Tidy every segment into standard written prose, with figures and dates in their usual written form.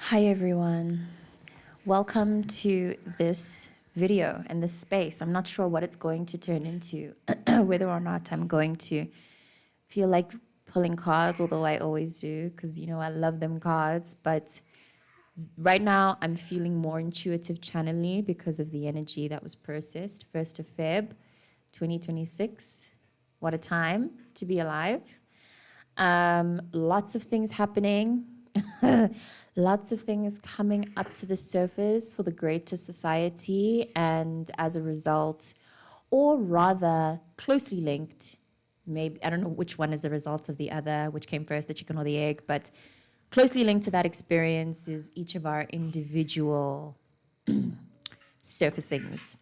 Hi everyone. Welcome to this video and this space. I'm not sure what it's going to turn into, whether or not I'm going to feel like pulling cards, although I always do, because I love them cards. But right now I'm feeling more intuitive channeling because of the energy that was processed. 1st of Feb 2026. What a time to be alive. Lots of things happening. Lots of things coming up to the surface for the greater society, and as a result, or rather closely linked, maybe I don't know which one is the results of the other, which came first, the chicken or the egg, but closely linked to that experience is each of our individual surfacings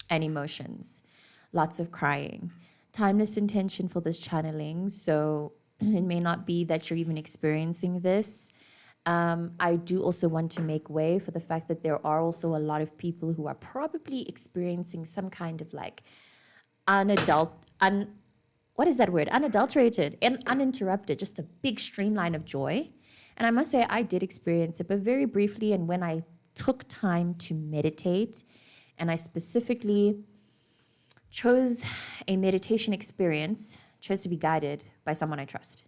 and emotions. Lots of crying. Timeless intention for this channeling, so it may not be that you're even experiencing this. I do also want to make way for the fact that there are also a lot of people who are probably experiencing some kind of like what is that word? Unadulterated and uninterrupted, just a big streamline of joy. And I must say, I did experience it, but very briefly. And when I took time to meditate, and I specifically chose a meditation experience, chose to be guided by someone I trust.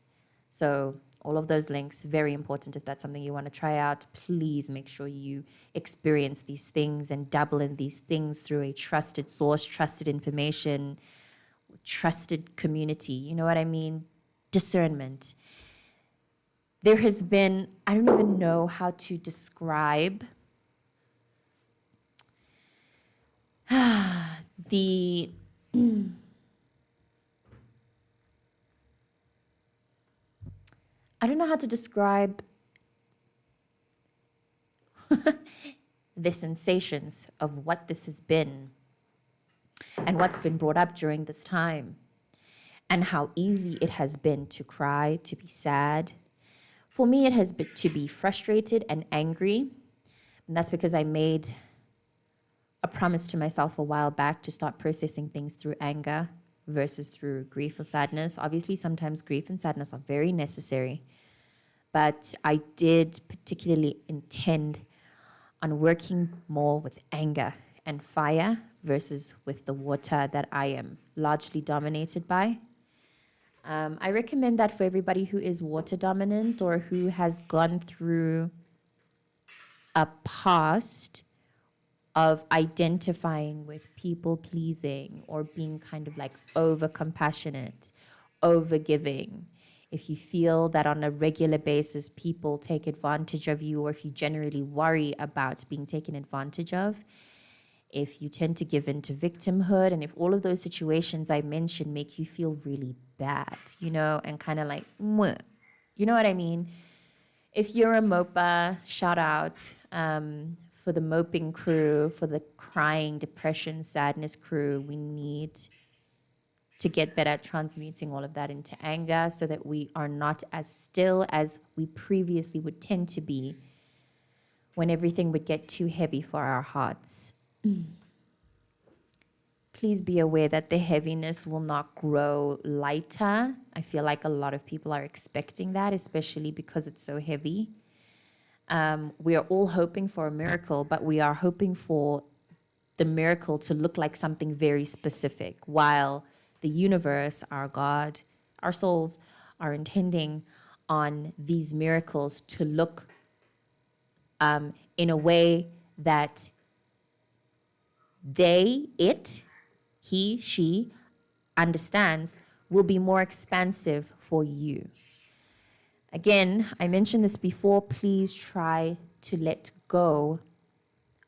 So all of those links, very important. If that's something you want to try out, please make sure you experience these things and dabble in these things through a trusted source, trusted information, trusted community. You know what I mean? Discernment. There has been, I don't even know how to describe the I don't know how to describe the sensations of what this has been and what's been brought up during this time, and how easy it has been to cry, to be sad. For me, it has been to be frustrated and angry. And that's because I made a promise to myself a while back to start processing things through anger versus through grief or sadness. Obviously, sometimes grief and sadness are very necessary. But I did particularly intend on working more with anger and fire versus with the water that I am largely dominated by. I recommend that for everybody who is water dominant or who has gone through a past of identifying with people pleasing or being kind of like over compassionate, over giving. If you feel that on a regular basis people take advantage of you, or if you generally worry about being taken advantage of, if you tend to give in to victimhood, and if all of those situations I mentioned make you feel really bad, and kind of like, mwah, you know what I mean? If you're a mopa, shout out for the moping crew, for the crying, depression, sadness crew. We need to get better at transmuting all of that into anger so that we are not as still as we previously would tend to be when everything would get too heavy for our hearts. Please be aware that the heaviness will not grow lighter. I feel like a lot of people are expecting that, especially because it's so heavy. We are all hoping for a miracle, but we are hoping for the miracle to look like something very specific, while the universe, our God, our souls are intending on these miracles to look in a way that he, she understands will be more expansive for you. Again, I mentioned this before, please try to let go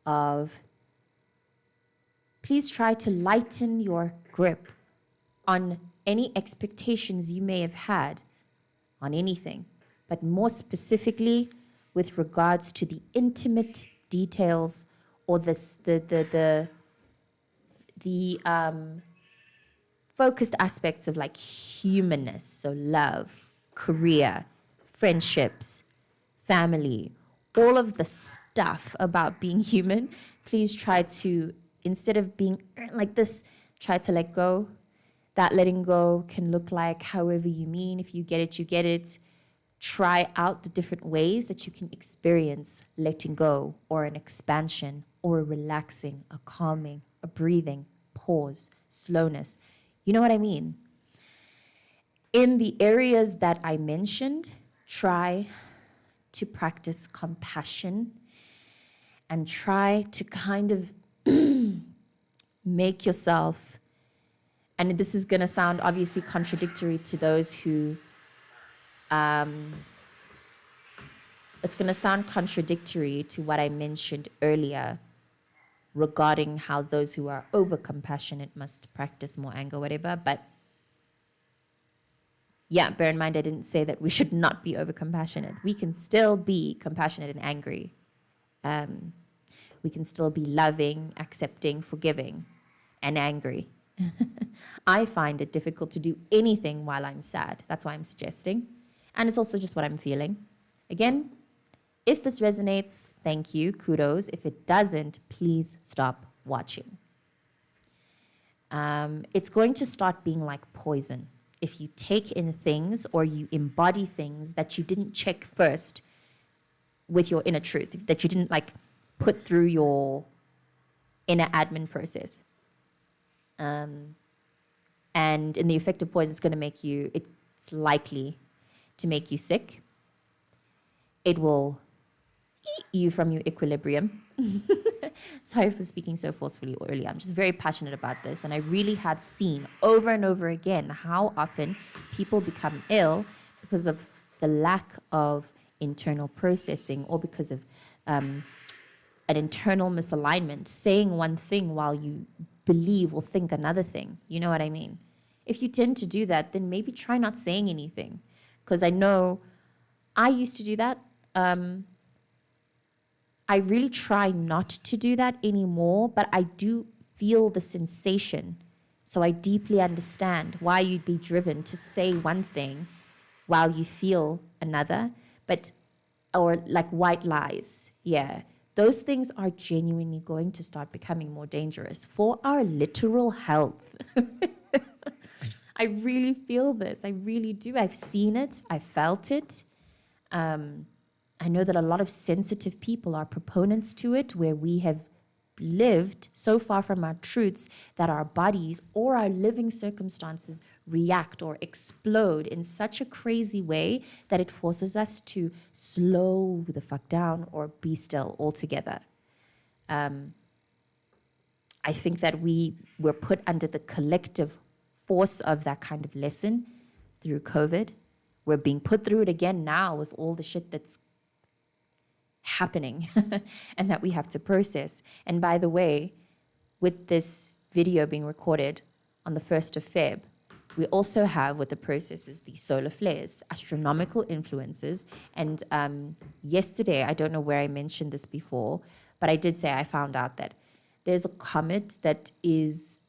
of, please try to lighten your grip on any expectations you may have had on anything, but more specifically with regards to the intimate details or the focused aspects of like humanness, so love, career, friendships, family, all of the stuff about being human. Please try to, instead of being like this, try to let go. That letting go can look like however you mean. If you get it, you get it. Try out the different ways that you can experience letting go, or an expansion, or a relaxing, a calming, a breathing, pause, slowness. You know what I mean? In the areas that I mentioned, try to practice compassion and try to kind of make yourself, and this is going to sound obviously contradictory to those who, it's going to sound contradictory to what I mentioned earlier regarding how those who are over compassionate must practice more anger, whatever. But yeah, bear in mind, I didn't say that we should not be over compassionate. We can still be compassionate and angry. We can still be loving, accepting, forgiving, and angry. I find it difficult to do anything while I'm sad. That's why I'm suggesting. And it's also just what I'm feeling. Again, if this resonates, thank you, kudos. If it doesn't, please stop watching. It's going to start being like poison. If you take in things or you embody things that you didn't check first with your inner truth, that you didn't like put through your inner admin process. And in the effect of poison, it's going to make you, it's likely to make you sick. It will eat you from your equilibrium. Sorry for speaking so forcefully earlier. I'm just very passionate about this. And I really have seen over and over again how often people become ill because of the lack of internal processing, or because of an internal misalignment, saying one thing while you believe or think another thing. You know what I mean? If you tend to do that, then maybe try not saying anything. Because I know I used to do that. I really try not to do that anymore, but I do feel the sensation. So I deeply understand why you'd be driven to say one thing while you feel another, or like white lies. Yeah. Those things are genuinely going to start becoming more dangerous for our literal health. I really feel this. I really do. I've seen it. I felt it. I know that a lot of sensitive people are proponents to it, where we have lived so far from our truths that our bodies or our living circumstances react or explode in such a crazy way that it forces us to slow the fuck down or be still altogether. I think that we were put under the collective force of that kind of lesson through COVID. We're being put through it again now with all the shit that's happening and that we have to process. And by the way, with this video being recorded on the 1st of Feb, we also have what the process is, the solar flares, astronomical influences. And yesterday, I don't know where I mentioned this before, but I did say I found out that there's a comet that is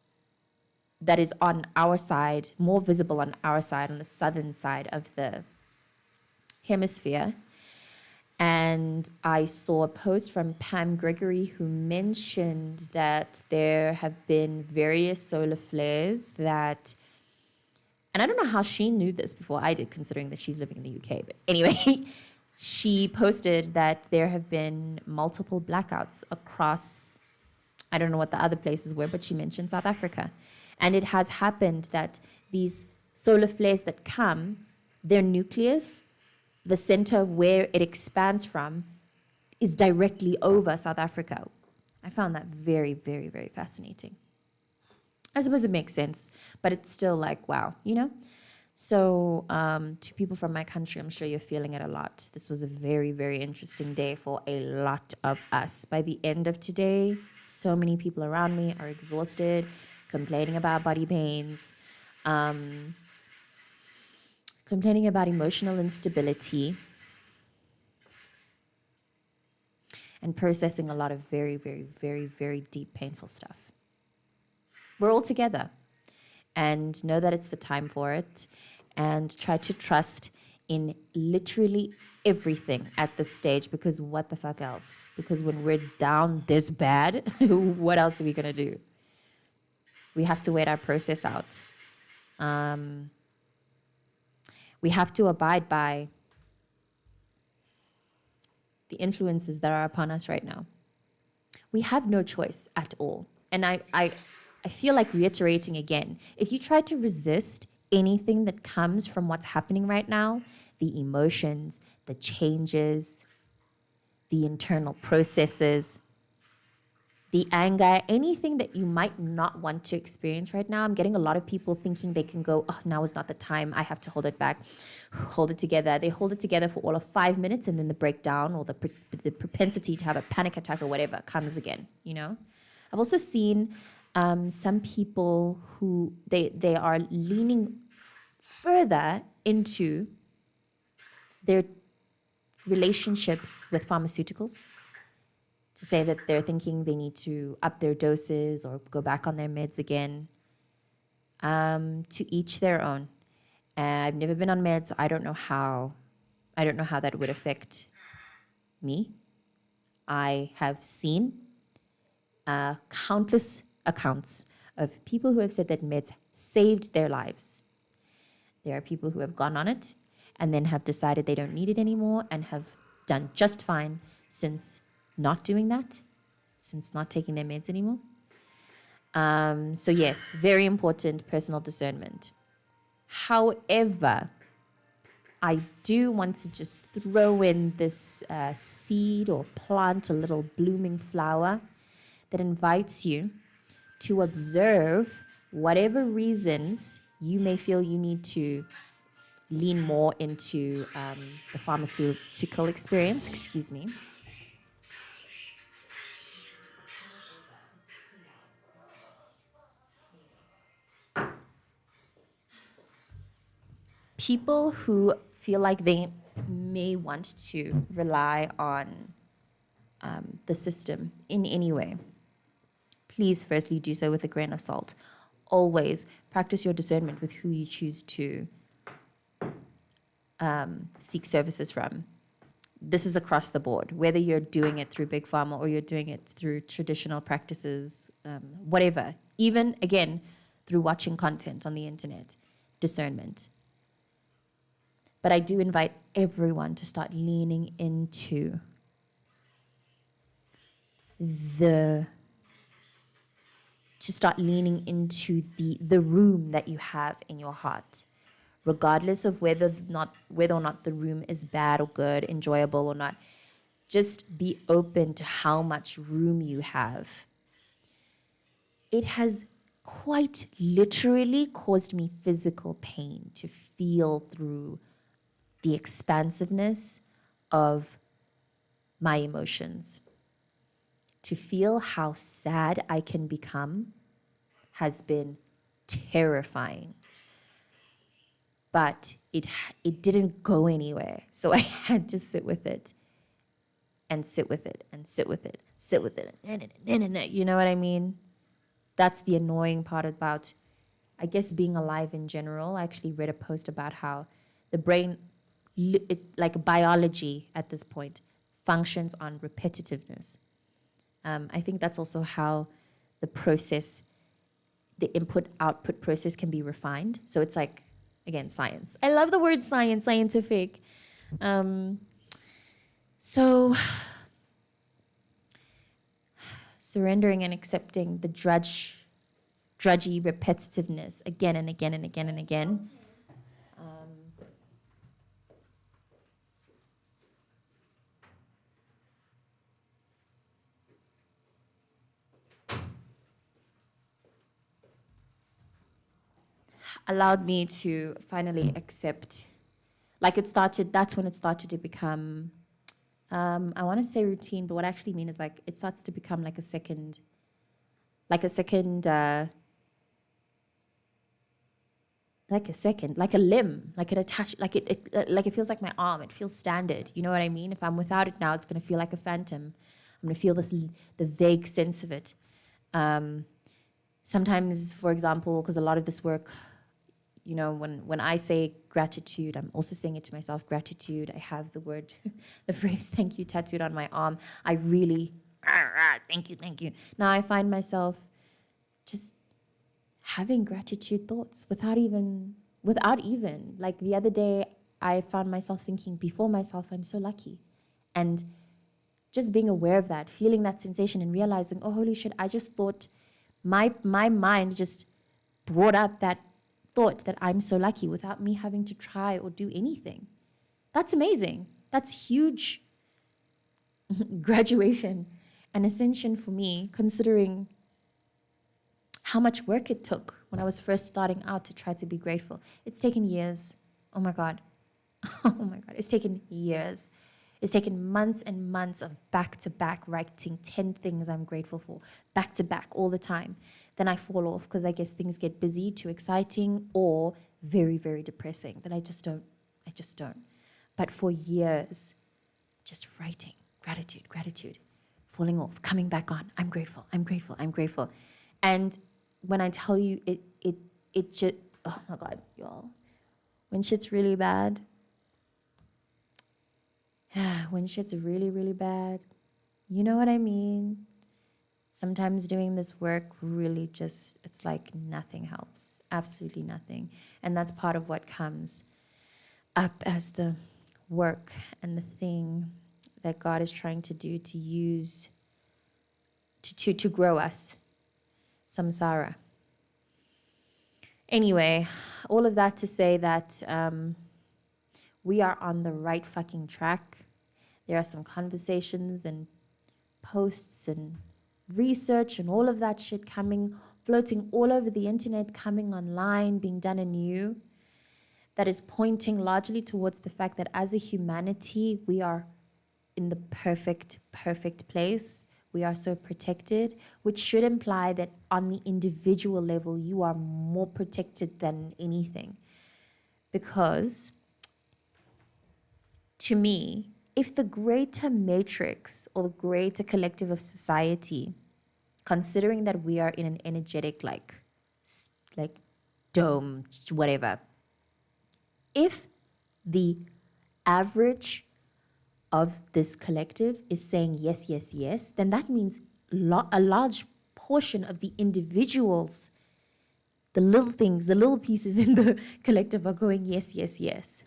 on our side, more visible on our side, on the southern side of the hemisphere. And I saw a post from Pam Gregory who mentioned that there have been various solar flares that, and I don't know how she knew this before I did, considering that she's living in the UK. But anyway, she posted that there have been multiple blackouts across, I don't know what the other places were, but she mentioned South Africa. And it has happened that these solar flares that come, their nucleus, the center of where it expands from, is directly over South Africa. I found that very, very, very fascinating. I suppose it makes sense, but it's still like, wow, you know? So to people from my country, I'm sure you're feeling it a lot. This was a very, very interesting day for a lot of us. By the end of today, so many people around me are exhausted, complaining about body pains, complaining about emotional instability, and processing a lot of very, very, very, very deep, painful stuff. We're all together, and know that it's the time for it, and try to trust in literally everything at this stage, because what the fuck else? Because when we're down this bad, what else are we going to do? We have to wait our process out. We have to abide by the influences that are upon us right now. We have no choice at all. And I feel like reiterating again, if you try to resist anything that comes from what's happening right now, the emotions, the changes, the internal processes, the anger, anything that you might not want to experience right now. I'm getting a lot of people thinking they can go, oh, now is not the time. I have to hold it back, hold it together. They hold it together for all of 5 minutes, and then the breakdown or the propensity to have a panic attack or whatever comes again, you know? I've also seen some people who they are leaning further into their relationships with pharmaceuticals, to say that they're thinking they need to up their doses or go back on their meds again. To each their own. I've never been on meds, so I don't know how that would affect me. I have seen countless accounts of people who have said that meds saved their lives. There are people who have gone on it and then have decided they don't need it anymore and have done just fine since not doing that, since not taking their meds anymore. So yes, very important personal discernment. However, I do want to just throw in this seed or plant, a little blooming flower that invites you to observe whatever reasons you may feel you need to lean more into the pharmaceutical experience. Excuse me. People who feel like they may want to rely on the system in any way, please firstly do so with a grain of salt. Always practice your discernment with who you choose to seek services from. This is across the board, whether you're doing it through Big Pharma or you're doing it through traditional practices, whatever. Even, again, through watching content on the internet, discernment. But I do invite everyone to start leaning into the room that you have in your heart, regardless of whether or not the room is bad or good, enjoyable or not. Just be open to how much room you have. It has quite literally caused me physical pain to feel through the expansiveness of my emotions. To feel how sad I can become has been terrifying. But it didn't go anywhere. So I had to sit with it and sit with it and sit with it, sit with it. You know what I mean? That's the annoying part about, I guess, being alive in general. I actually read a post about how the brain, like biology at this point, functions on repetitiveness. I think that's also how the input-output process can be refined. So it's like, again, science. I love the word science, scientific. So surrendering and accepting the drudgy repetitiveness again and again and again and again. Allowed me to finally accept, that's when it started to become, I want to say routine, but what I actually mean is like it starts to become like a second, like a limb, like it attached, like it feels like my arm. It feels standard. You know what I mean? If I'm without it now, it's gonna feel like a phantom. I'm gonna feel the vague sense of it. Sometimes, for example, because a lot of this work, you know, when I say gratitude, I'm also saying it to myself, gratitude. I have the phrase thank you tattooed on my arm. I really, thank you. Now I find myself just having gratitude thoughts without even, like the other day, I found myself thinking before myself, I'm so lucky. And just being aware of that, feeling that sensation and realizing, oh, holy shit, I just thought my mind just brought up that thought that I'm so lucky without me having to try or do anything. That's amazing. That's huge graduation and ascension for me, considering how much work it took when I was first starting out to try to be grateful. It's taken years. Oh my God. Oh my God. It's taken years. It's taken months and months of back-to-back writing 10 things I'm grateful for, back-to-back all the time. Then I fall off because I guess things get busy, too exciting, or very, very depressing that I just don't. But for years, just writing, gratitude, falling off, coming back on. I'm grateful. And when I tell you it just, oh my God, y'all, when shit's really bad, when shit's really, really bad, you know what I mean? Sometimes doing this work really just, it's like nothing helps, absolutely nothing. And that's part of what comes up as the work and the thing that God is trying to do to use to grow us. Samsara. Anyway, all of that to say that we are on the right fucking track. There are some conversations and posts and research and all of that shit floating all over the internet, coming online, being done anew, that is pointing largely towards the fact that as a humanity, we are in the perfect place. We are so protected, which should imply that on the individual level, you are more protected than anything. Because to me, if the greater matrix or the greater collective of society, considering that we are in an energetic like dome, whatever, if the average of this collective is saying yes, yes, yes, then that means a large portion of the individuals, the little things, the little pieces in the collective are going yes, yes, yes.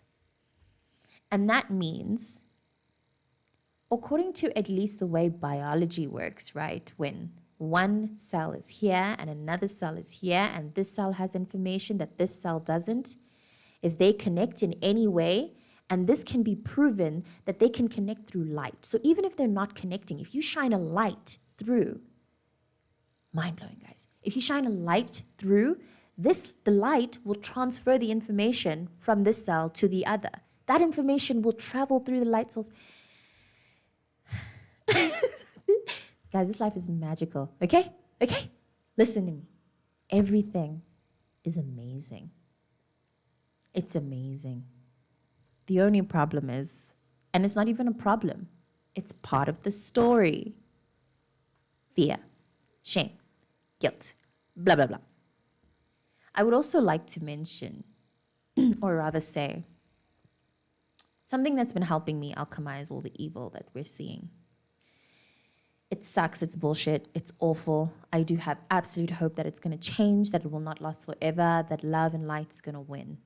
And that means, according to at least the way biology works, right? When one cell is here and another cell is here and this cell has information that this cell doesn't, if they connect in any way, and this can be proven that they can connect through light. So even if they're not connecting, if you shine a light through, mind-blowing, guys. If you shine a light through, the light will transfer the information from this cell to the other. That information will travel through the light source. Guys, this life is magical, okay? Okay? Listen to me. Everything is amazing. It's amazing. The only problem is, and it's not even a problem, it's part of the story. Fear, shame, guilt, blah, blah, blah. I would also like to mention, or rather say, something that's been helping me alchemize all the evil that we're seeing. It sucks, it's bullshit, it's awful. I do have absolute hope that it's going to change, that it will not last forever, that love and light is going to win.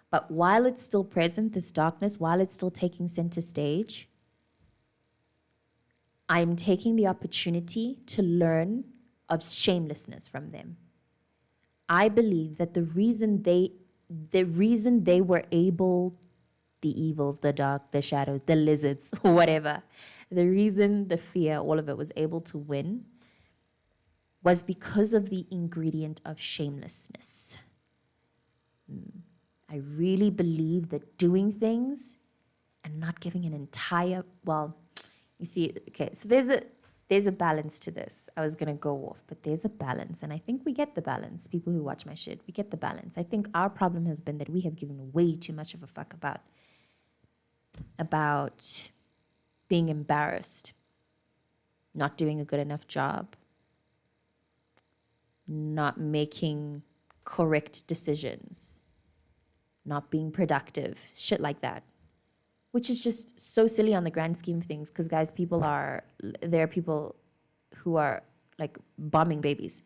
But while it's still present, this darkness, while it's still taking center stage, I'm taking the opportunity to learn of shamelessness from them. I believe that the reason they were able, the evils, the dark, the shadows, the lizards, whatever, the reason the fear, all of it was able to win was because of the ingredient of shamelessness. I really believe that doing things and not giving an entire, well, you see, okay, so there's a balance to this. I was going to go off, but there's a balance. And I think we get the balance. People who watch my shit, we get the balance. I think our problem has been that we have given way too much of a fuck about being embarrassed, not doing a good enough job, not making correct decisions, not being productive, shit like that, which is just so silly on the grand scheme of things because, guys, there are people who are like bombing babies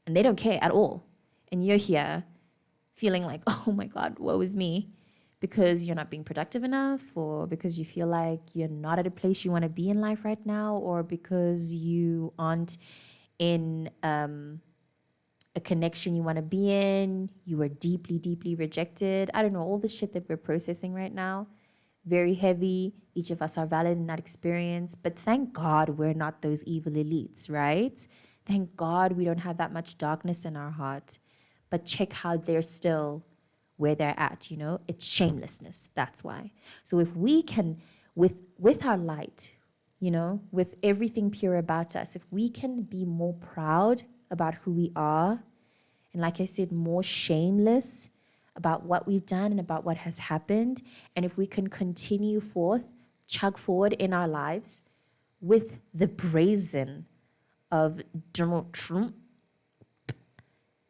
and they don't care at all. And you're here feeling like, oh my God, woe is me, because you're not being productive enough, or because you feel like you're not at a place you want to be in life right now, or because you aren't in a connection you want to be in, you were deeply, deeply rejected. I don't know, all the shit that we're processing right now, very heavy. Each of us are valid in that experience. But thank God we're not those evil elites, right? Thank God we don't have that much darkness in our heart. But check how they're still where they're at, you know? It's shamelessness, that's why. So if we can, with our light, you know, with everything pure about us, if we can be more proud about who we are, and like I said, more shameless about what we've done and about what has happened, and if we can continue forth, chug forward in our lives with the brazen of Donald Trump.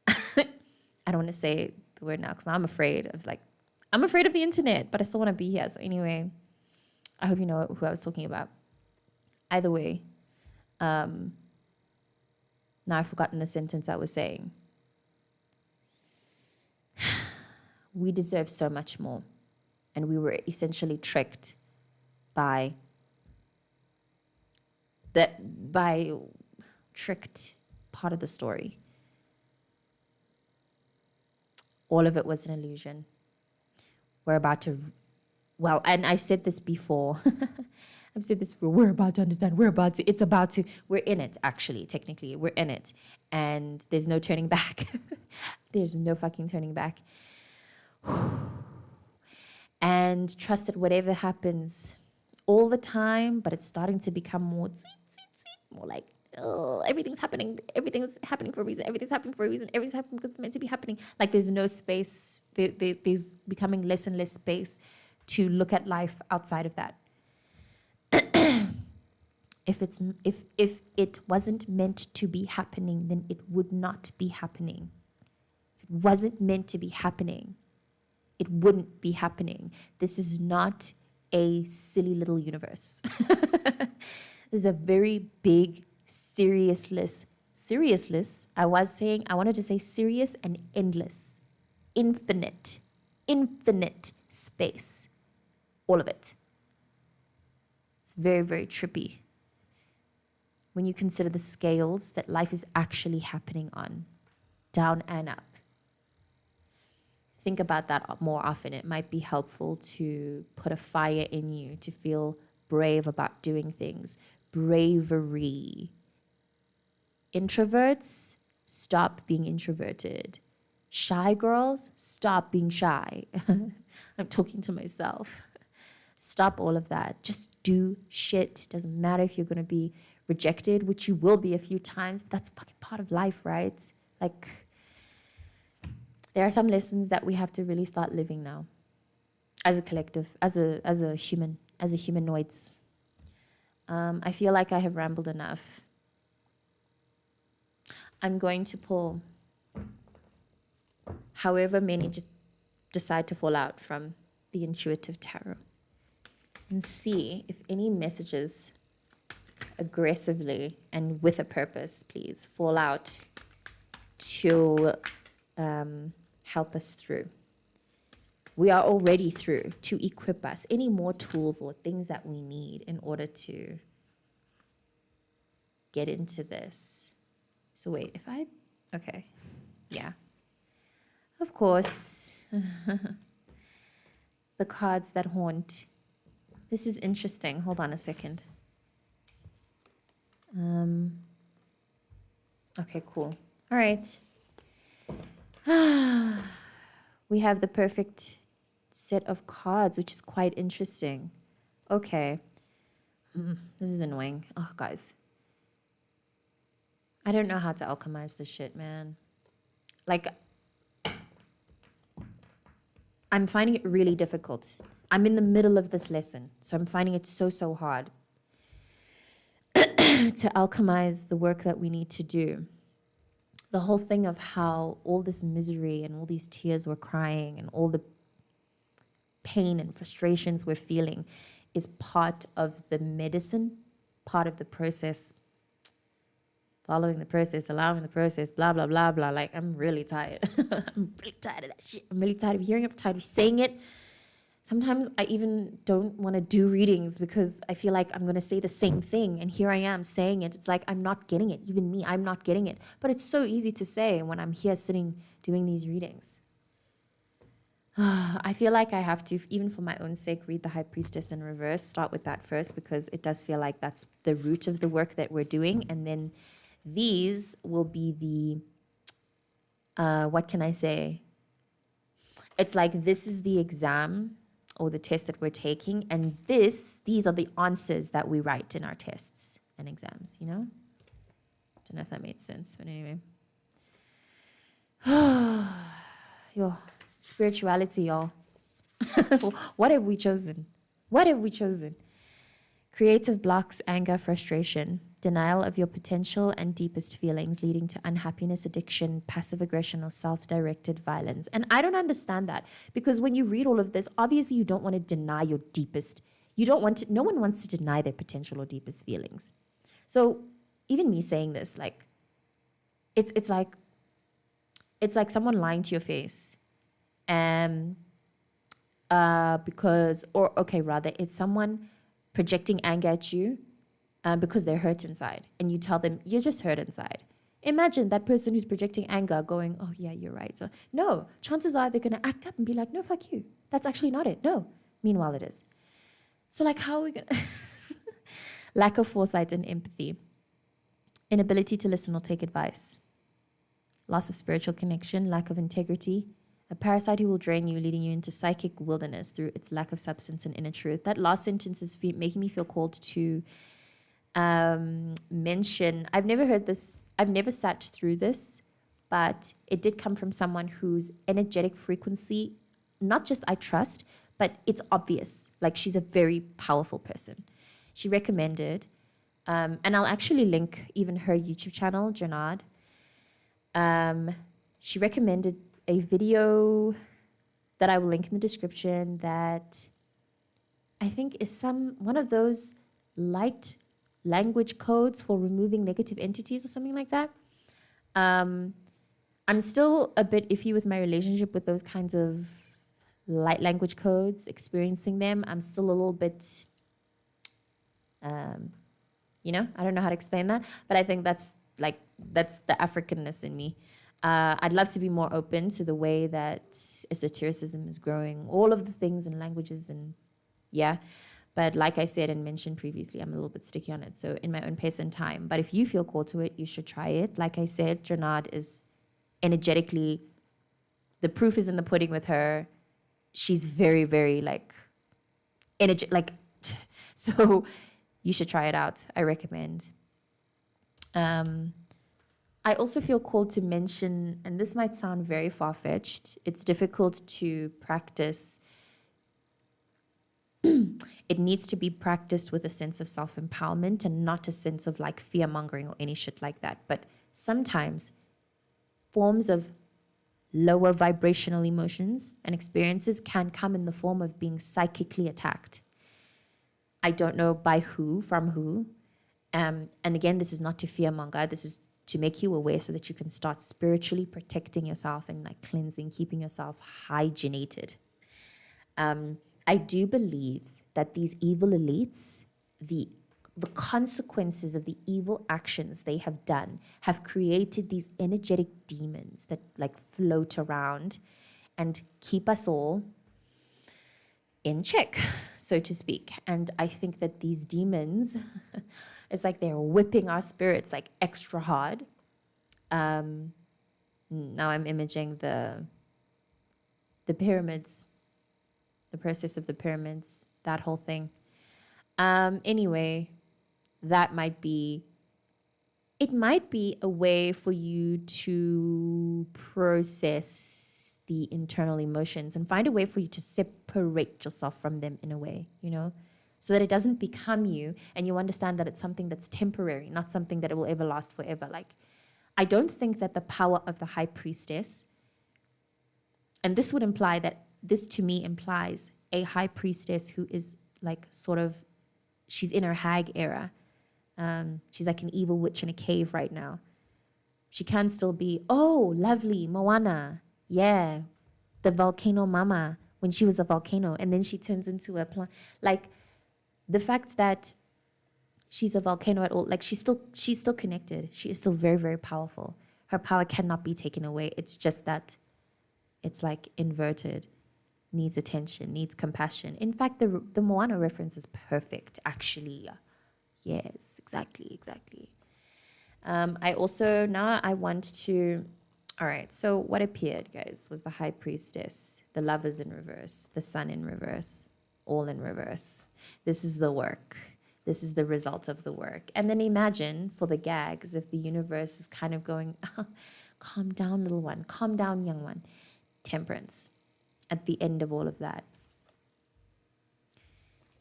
I don't want to say the word now because now I'm afraid of the internet, but I still want to be here. So anyway, I hope you know who I was talking about. Either way, now I've forgotten the sentence I was saying. We deserve so much more. And we were essentially tricked by tricked part of the story. All of it was an illusion. We're about to, well, and I've said this before. I've said this before. We're about to understand. We're in it, actually, technically. We're in it. And there's no turning back. There's no fucking turning back. And trust that whatever happens all the time, but it's starting to become more sweet, more like, oh, everything's happening for a reason, everything's happening because it's meant to be happening. Like there's no space, there's becoming less and less space to look at life outside of that. If it wasn't meant to be happening, then it would not be happening. If it wasn't meant to be happening, it wouldn't be happening. This is not a silly little universe. This is a very big, seriousness. I wanted to say serious and endless, infinite space. All of it. It's very, very trippy when you consider the scales that life is actually happening on, down and up. Think about that more often. It might be helpful to put a fire in you to feel brave about doing things. Bravery. Introverts, stop being introverted. Shy girls, stop being shy. I'm talking to myself. Stop all of that. Just do shit. Doesn't matter if you're going to be rejected, which you will be a few times, but that's fucking part of life, right? Like, there are some lessons that we have to really start living now as a collective, as a human, as a humanoids. I feel like I have rambled enough. I'm going to pull however many just decide to fall out from the intuitive tarot and see if any messages aggressively and with a purpose, please, fall out to help us through. We are already through to equip us. Any more tools or things that we need in order to get into this. So wait, okay, yeah. Of course, the cards that haunt. This is interesting. Hold on a second. Okay, cool. All right. We have the perfect set of cards, which is quite interesting. Okay. This is annoying. Oh, guys. I don't know how to alchemize this shit, man. Like, I'm finding it really difficult. I'm in the middle of this lesson, so I'm finding it so hard to alchemize the work that we need to do. The whole thing of how all this misery and all these tears we're crying and all the pain and frustrations we're feeling is part of the medicine, part of the process, following the process, allowing the process, blah, blah, blah, blah. Like, I'm really tired. I'm really tired of that shit. I'm really tired of hearing it. I'm tired of saying it. Sometimes I even don't want to do readings because I feel like I'm going to say the same thing. And here I am saying it. It's like I'm not getting it. Even me, I'm not getting it. But it's so easy to say when I'm here sitting doing these readings. I feel like I have to, even for my own sake, read the High Priestess in reverse. Start with that first because it does feel like that's the root of the work that we're doing. And then these will be the, what can I say? It's like this is the exam or the test that we're taking, and these are the answers that we write in our tests and exams, you know? Don't know if that made sense, but anyway. Yo, spirituality, y'all. What have we chosen? What have we chosen? Creative blocks, anger, frustration, denial of your potential and deepest feelings, leading to unhappiness, addiction, passive aggression, or self-directed violence. And I don't understand that because when you read all of this, obviously you don't want to deny your deepest. You don't want to. No one wants to deny their potential or deepest feelings. So even me saying this, like, it's like someone lying to your face, rather, it's someone projecting anger at you because they're hurt inside, and you tell them you're just hurt inside. Imagine that person who's projecting anger going, oh yeah, you're right. So no, chances are they're going to act up and be like, no, fuck you. That's actually not it. No. Meanwhile, it is. So like, how are we going to... Lack of foresight and empathy. Inability to listen or take advice. Loss of spiritual connection, lack of integrity. A parasite who will drain you, leading you into psychic wilderness through its lack of substance and inner truth. That last sentence is making me feel called to mention. I've never heard this. I've never sat through this, but it did come from someone whose energetic frequency, not just I trust, but it's obvious. Like she's a very powerful person. She recommended, and I'll actually link even her YouTube channel, Janad. She recommended a video that I will link in the description that I think is one of those light language codes for removing negative entities or something like that. I'm still a bit iffy with my relationship with those kinds of light language codes, experiencing them. I'm still a little bit, I don't know how to explain that, but I think that's the Africanness in me. I'd love to be more open to the way that esotericism is growing, all of the things and languages and yeah. But like I said and mentioned previously, I'm a little bit sticky on it. So in my own pace and time. But if you feel called to it, you should try it. Like I said, Janad is energetically, the proof is in the pudding with her. She's very, very so you should try it out. I recommend. I also feel called to mention, and this might sound very far-fetched, it's difficult to practice. It needs to be practiced with a sense of self-empowerment and not a sense of like fear-mongering or any shit like that. But sometimes forms of lower vibrational emotions and experiences can come in the form of being psychically attacked. I don't know by who, from who. And again, this is not to fearmonger. This is to make you aware so that you can start spiritually protecting yourself and like cleansing, keeping yourself hygienated. I do believe that these evil elites, the consequences of the evil actions they have done have created these energetic demons that like float around and keep us all in check, so to speak. And I think that these demons, it's like they're whipping our spirits like extra hard. Now I'm imaging the pyramids, the process of the pyramids, that whole thing. Anyway, it might be a way for you to process the internal emotions and find a way for you to separate yourself from them in a way, so that it doesn't become you and you understand that it's something that's temporary, not something that it will ever last forever. Like, I don't think that the power of the high priestess, and this would imply that this to me implies a high priestess who is like sort of, she's in her hag era. She's like an evil witch in a cave right now. She can still be, oh, lovely, Moana. Yeah, the volcano mama when she was a volcano, and then she turns into a plant. Like, the fact that she's a volcano at all, like she's still connected. She is still very, very powerful. Her power cannot be taken away. It's just that it's like inverted, needs attention, needs compassion. In fact, the Moana reference is perfect, actually. Yes, exactly. I want to. All right, so what appeared, guys, was the High Priestess, the Lovers in reverse, the Sun in reverse, all in reverse. This is the work. This is the result of the work. And then imagine, for the gags, if the universe is kind of going, calm down, little one, calm down, young one. Temperance at the end of all of that.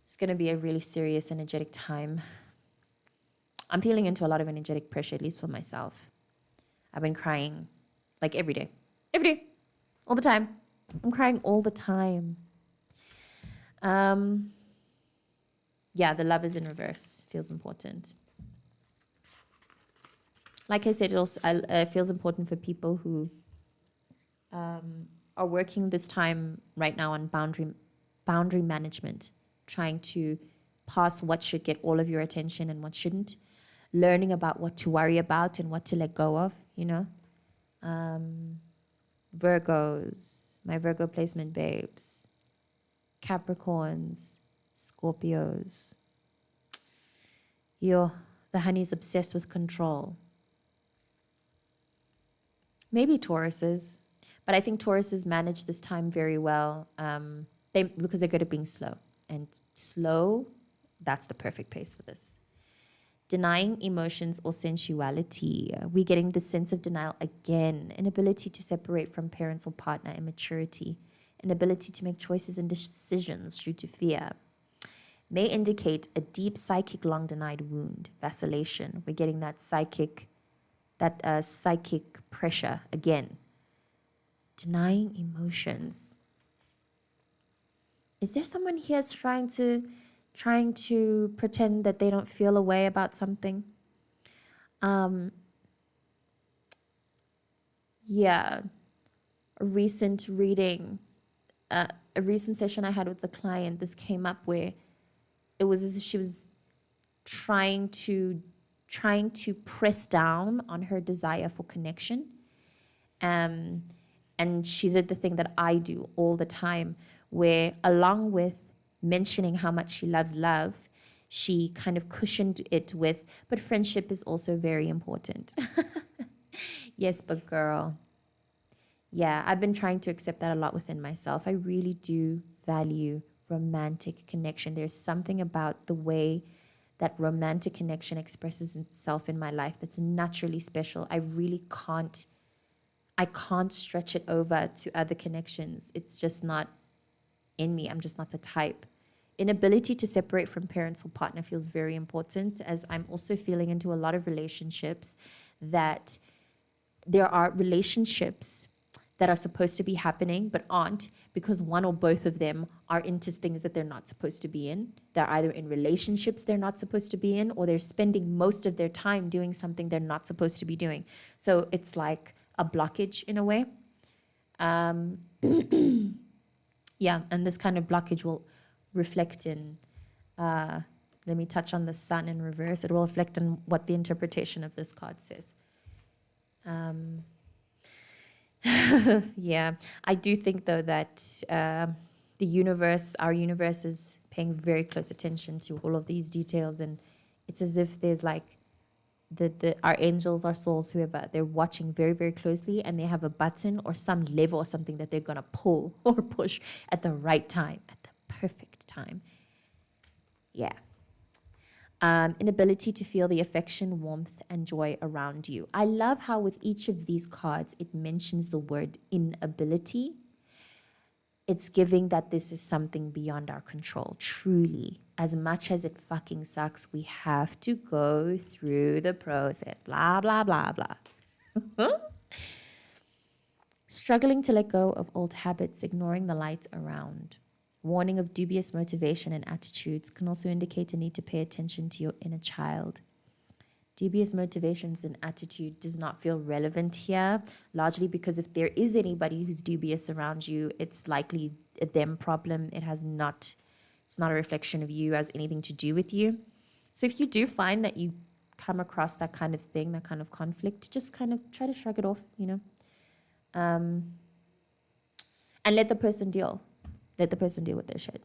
It's going to be a really serious, energetic time. I'm feeling into a lot of energetic pressure, at least for myself. I've been crying like every day, all the time. I'm crying all the time. Yeah, the Lovers in reverse feels important. Like I said, it also feels important for people who are working this time right now on boundary management, trying to pass what should get all of your attention and what shouldn't, learning about what to worry about and what to let go of, Virgos, my Virgo placement babes, Capricorns, Scorpios. The honey's obsessed with control. Maybe Tauruses, but I think Tauruses manage this time very well because they're good at being slow. And slow, that's the perfect pace for this. Denying emotions or sensuality. We're getting the sense of denial again. Inability to separate from parents or partner, immaturity. Inability to make choices and decisions due to fear. May indicate a deep psychic long denied wound, vacillation. We're getting that psychic pressure again. Denying emotions. Is there someone here trying to pretend that they don't feel a way about something? Yeah. A recent reading, a recent session I had with the client, this came up where it was as if she was trying to press down on her desire for connection. And she did the thing that I do all the time, where along with mentioning how much she loves love, she kind of cushioned it with, but friendship is also very important. Yes, but girl. Yeah, I've been trying to accept that a lot within myself. I really do value romantic connection. There's something about the way that romantic connection expresses itself in my life that's naturally special. I can't stretch it over to other connections. It's just not in me. I'm just not the type. Inability to separate from parents or partner feels very important, as I'm also feeling into a lot of relationships that there are relationships that are supposed to be happening but aren't, because one or both of them are into things that they're not supposed to be in. They're either in relationships they're not supposed to be in, or they're spending most of their time doing something they're not supposed to be doing. So it's like a blockage in a way. Yeah, and this kind of blockage will reflect in, let me touch on the Sun in reverse. It will reflect on what the interpretation of this card says. Yeah, I do think though that our universe is paying very close attention to all of these details, and it's as if there's like our angels, our souls, whoever, they're watching very, very closely, and they have a button or some lever or something that they're gonna pull or push at the right time, at the perfect time. Yeah. Inability to feel the affection, warmth, and joy around you. I love how with each of these cards, it mentions the word inability. It's giving that this is something beyond our control, truly. As much as it fucking sucks, we have to go through the process, blah, blah, blah, blah. Struggling to let go of old habits, ignoring the light around. Warning of dubious motivation and attitudes can also indicate a need to pay attention to your inner child. Dubious motivations and attitude does not feel relevant here, largely because if there is anybody who's dubious around you, it's likely a them problem. It's not a reflection of you, has anything to do with you. So if you do find that you come across that kind of thing, that kind of conflict, just kind of try to shrug it off, and let the person deal. Let the person deal with their shit.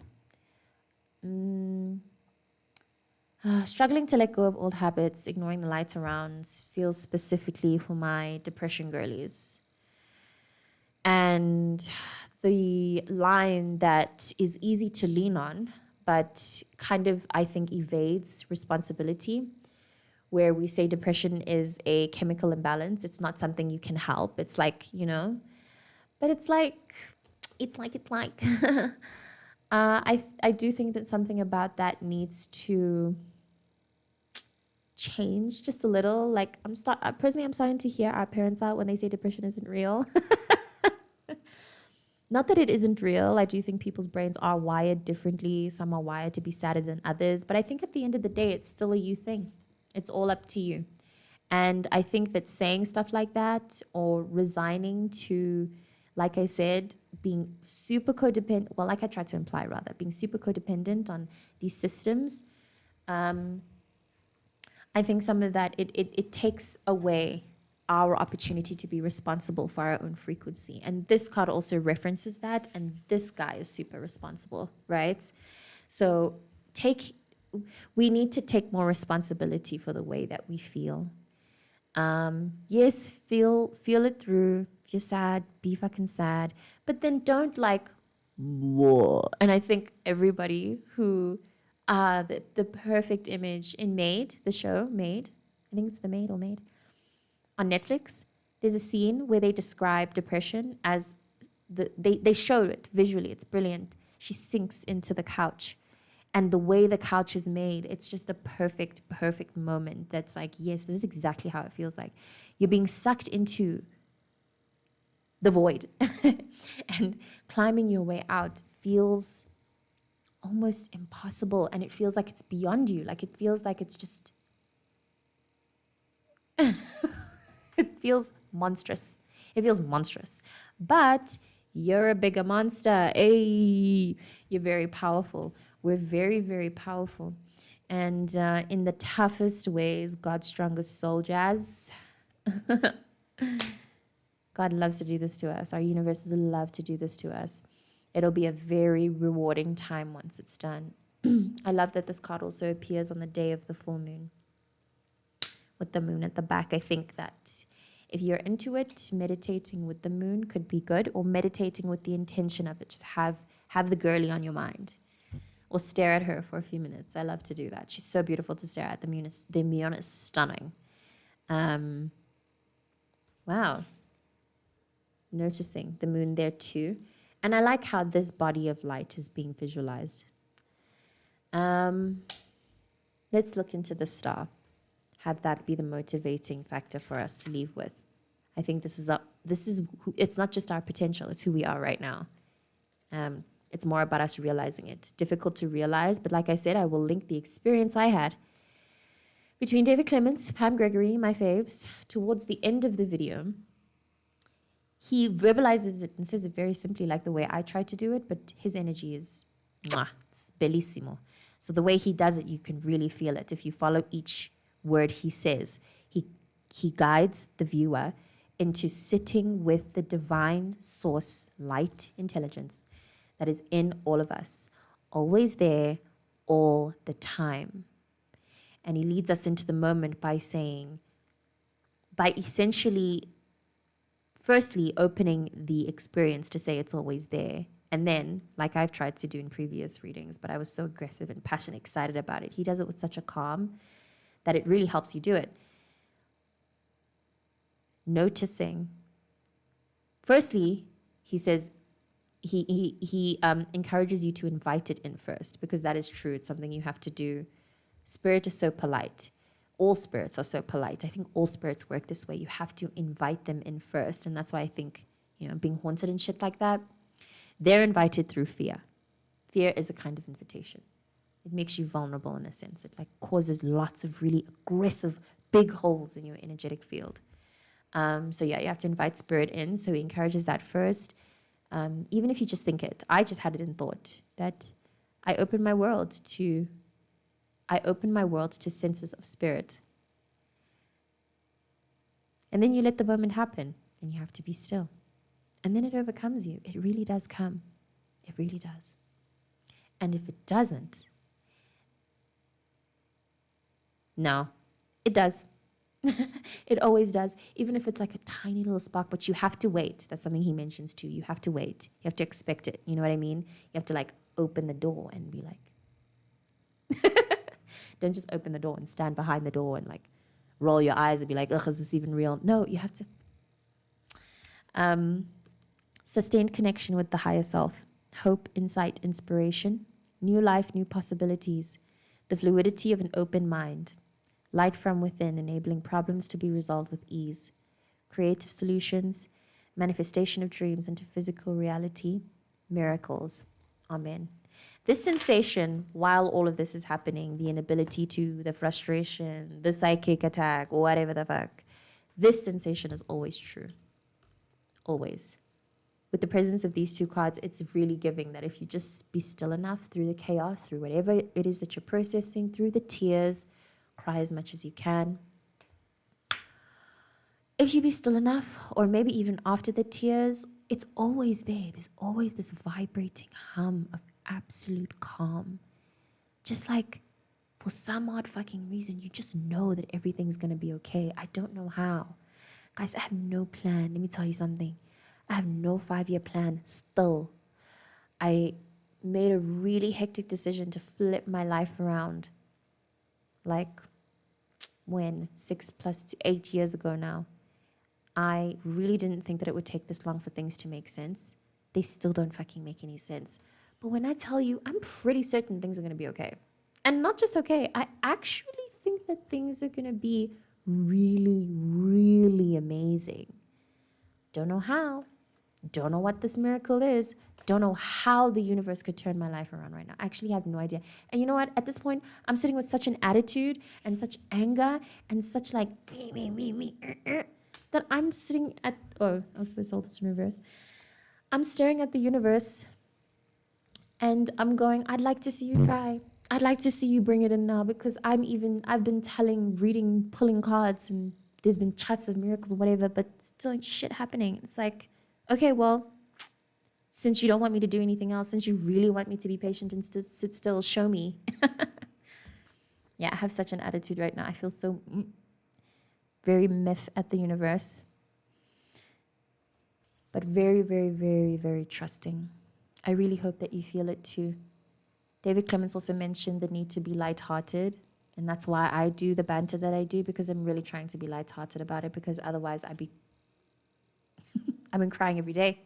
Struggling to let go of old habits, ignoring the light around, feels specifically for my depression girlies. And the line that is easy to lean on, but kind of, I think, evades responsibility, where we say depression is a chemical imbalance. It's not something you can help. It's like, but it's like. I do think that something about that needs to change just a little. Like personally, I'm starting to hear our parents out when they say depression isn't real. Not that it isn't real. I do think people's brains are wired differently. Some are wired to be sadder than others. But I think at the end of the day, it's still a you thing. It's all up to you. And I think that saying stuff like that or resigning to, like I said, being super codependent, well, like I tried to imply rather, being super codependent on these systems, I think some of that, it takes away our opportunity to be responsible for our own frequency. And this card also references that, and this guy is super responsible, right? So we need to take more responsibility for the way that we feel. Yes, feel it through. If you're sad, be fucking sad. But then don't whoa. And I think everybody who, the perfect image in Maid, the show Maid, I think it's The Maid or Maid, on Netflix, there's a scene where they describe depression as they show it visually. It's brilliant. She sinks into the couch. And the way the couch is made, it's just a perfect, perfect moment that's like, yes, this is exactly how it feels like. You're being sucked into the void. And climbing your way out feels almost impossible. And it feels like it's beyond you. Like it feels like it's just... It feels monstrous. It feels monstrous. But you're a bigger monster. Hey, you're very powerful. We're very, very powerful. And in the toughest ways, God's strongest soldiers. God loves to do this to us. Our universes love to do this to us. It'll be a very rewarding time once it's done. I love that this card also appears on the day of the full moon, with the moon at the back. I think that if you're into it, meditating with the moon could be good, or meditating with the intention of it. Just have the girly on your mind, or stare at her for a few minutes. I love to do that. She's so beautiful to stare at. The moon is stunning. Wow. Noticing the moon there too. And I like how this body of light is being visualized. Let's look into the star. Have that be the motivating factor for us to leave with. I think it's not just our potential, it's who we are right now. It's more about us realizing it. Difficult to realize, but like I said, I will link the experience I had between David Clements, Pam Gregory, my faves, towards the end of the video. He verbalizes it and says it very simply, like the way I try to do it, but his energy is, it's bellissimo. So the way he does it, you can really feel it. If you follow each word he says, he guides the viewer into sitting with the divine source, light, intelligence that is in all of us, always there, all the time. And he leads us into the moment by essentially, firstly, opening the experience to say it's always there. And then, like I've tried to do in previous readings, but I was so aggressive and passionate, excited about it. He does it with such a calm that it really helps you do it. Noticing. Firstly, he says, he encourages you to invite it in first, because that is true. It's something you have to do. Spirit is so polite. All spirits are so polite. I think all spirits work this way. You have to invite them in first. And that's why I think, being haunted and shit like that, they're invited through fear. Fear is a kind of invitation. It makes you vulnerable in a sense. It causes lots of really aggressive big holes in your energetic field. So yeah, you have to invite spirit in. So he encourages that first. Even if you just think it, I just had it in thought that I open my world to senses of spirit. And then you let the moment happen and you have to be still. And then it overcomes you. It really does come. It really does. And if it doesn't, no, it does. It always does. Even if it's like a tiny little spark, but you have to wait. That's something he mentions too. You have to wait. You have to expect it. You know what I mean? You have to like open the door and be like, don't just open the door and stand behind the door and like roll your eyes and be like, ugh, is this even real? No, you have to. Sustained connection with the higher self, hope, insight, inspiration, new life, new possibilities, the fluidity of an open mind, light from within, enabling problems to be resolved with ease, creative solutions, manifestation of dreams into physical reality, miracles. Amen. This sensation, while all of this is happening, the inability to, the frustration, the psychic attack, or whatever the fuck, this sensation is always true. Always. With the presence of these two cards, it's really giving that if you just be still enough through the chaos, through whatever it is that you're processing, through the tears, cry as much as you can. If you be still enough, or maybe even after the tears, it's always there. There's always this vibrating hum of absolute calm. Just like for some odd fucking reason, you just know that everything's going to be okay. I don't know how. Guys, I have no plan. Let me tell you something. I have no 5-year plan still. I made a really hectic decision to flip my life around. Like when 6 plus 8 years ago now. I really didn't think that it would take this long for things to make sense. They still don't fucking make any sense. But when I tell you, I'm pretty certain things are going to be okay. And not just okay, I actually think that things are going to be really, really amazing. Don't know how. Don't know what this miracle is. Don't know how the universe could turn my life around right now. I actually have no idea. And you know what? At this point, I'm sitting with such an attitude and such anger and such like me, that I'm sitting at, oh, I was supposed to hold this in reverse. I'm staring at the universe and I'm going, I'd like to see you try. I'd like to see you bring it in now because I've been reading, pulling cards, and there's been chats of miracles or whatever, but still ain't shit happening. It's like, okay, well, since you don't want me to do anything else, since you really want me to be patient and sit still, show me. Yeah, I have such an attitude right now. I feel so very miffed at the universe, but very, very, very, very trusting. I really hope that you feel it too. David Clements also mentioned the need to be lighthearted, and that's why I do the banter that I do, because I'm really trying to be lighthearted about it, because otherwise I've been crying every day.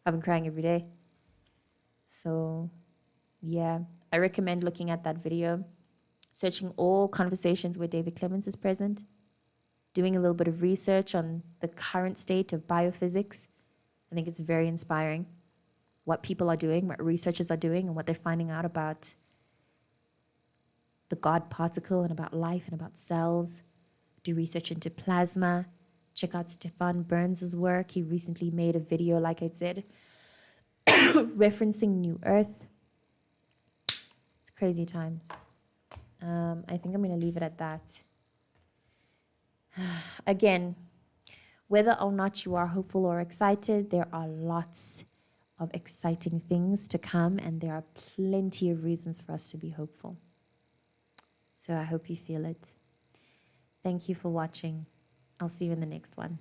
I've been crying every day. So, yeah, I recommend looking at that video, searching all conversations where David Clements is present, doing a little bit of research on the current state of biophysics. I think it's very inspiring what people are doing, what researchers are doing, and what they're finding out about the God particle and about life and about cells. Do research into plasma. Check out Stefan Burns' work. He recently made a video, like I said, referencing New Earth. It's crazy times. I think I'm going to leave it at that. Again, whether or not you are hopeful or excited, there are lots of exciting things to come, and there are plenty of reasons for us to be hopeful. So I hope you feel it. Thank you for watching. I'll see you in the next one.